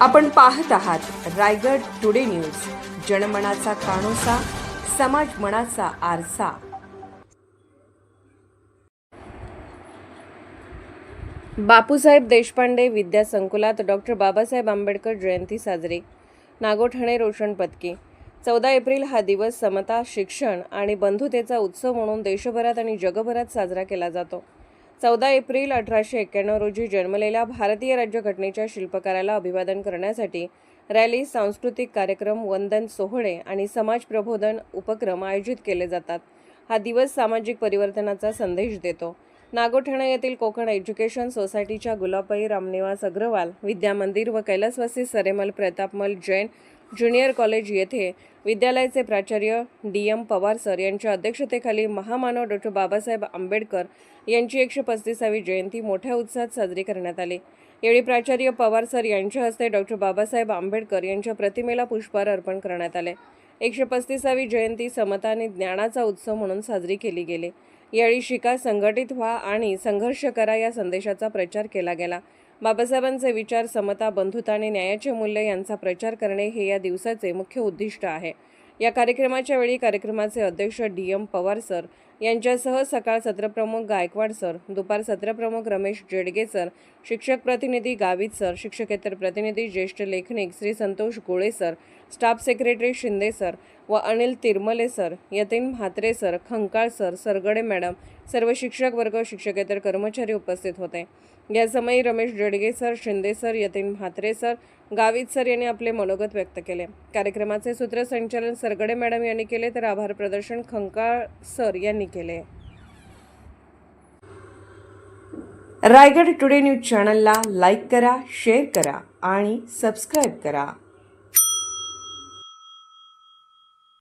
आपण पाहत आहात रायगड टुडे न्यूज, जनमनाचा कानोसा, समाज मनाचा आरसा। बापूसाहेब देशपांडे विद्या संकुलात डॉक्टर बाबासाहेब आंबेडकर जयंती साजरी। नागोठणे रोशन पत्की। 14 एप्रिल हा दिवस समता, शिक्षण आणि बंधुतेचा उत्सव म्हणून देशभरात आणि जगभरात साजरा केला जातो। 14 एप्रिल 1891 रोजी जन्मलेल्या भारतीय राज्यघटनेच्या शिल्पकाराला अभिवादन करण्यासाठी रॅली, सांस्कृतिक कार्यक्रम, वंदन सोहळे आणि समाज प्रबोधन उपक्रम आयोजित केले जातात। हा दिवस सामाजिक परिवर्तनाचा संदेश देतो। नागोठणे येथील कोकण एज्युकेशन सोसायटीच्या गुलाबाई रामनिवास अग्रवाल विद्या मंदिर व कैलासवासी सरेमल प्रतापमल जैन ज्युनियर कॉलेज येथे विद्यालयाचे प्राचार्य DM पवार सर यांच्या अध्यक्षतेखाली महामानव डॉ. बाबासाहेब आंबेडकर यांची 135वी जयंती मोठ्या उत्साहात साजरी करण्यात आली। यावेळी प्राचार्य पवार सर यांच्या हस्ते डॉ. बाबासाहेब आंबेडकर यांच्या प्रतिमेला पुष्पहार अर्पण करण्यात आले। 135वी जयंती समता आणि ज्ञानाचा उत्सव म्हणून साजरी केली गेली। यावेळी शिका, संघटित व्हा आणि संघर्ष करा या संदेशाचा प्रचार केला गेला। बाबासाहेबांचे विचार, समता, बंधुता आणि न्यायाचे मूल्य यांचा प्रचार करणे हे या दिवसाचे मुख्य उद्दिष्ट आहे। या कार्यक्रमाच्या वेळी कार्यक्रमाचे अध्यक्ष DM पवार सर यांच्यासह सकाळ सत्रप्रमुख गायकवाड सर, दुपार सत्रप्रमुख रमेश जेडगे सर, शिक्षक प्रतिनिधी गावित सर, शिक्षकेतर प्रतिनिधी ज्येष्ठ लेखनिक Shri Santosh Gole sir, staff secretary Shinde sir व Anil Tirmale sir, Yatin Mhatre sir, Khankal sir, Sargade madam, सर्व शिक्षक वर्ग, शिक्षकेतर कर्मचारी उपस्थित होते। या समयी Ramesh Jedge sir, Shinde sir, Yatin Mhatre sir, Gavit sir यांनी आपले मनोगत व्यक्त केले। कार्यक्रमाचे सूत्रसंचालन सरगडे मॅडम यांनी केले तर आभार प्रदर्शन खंकाळ सर यांनी केले। रायगड टुडे न्यूज चॅनलला लाईक करा, शेअर करा आणि सबस्क्राईब करा।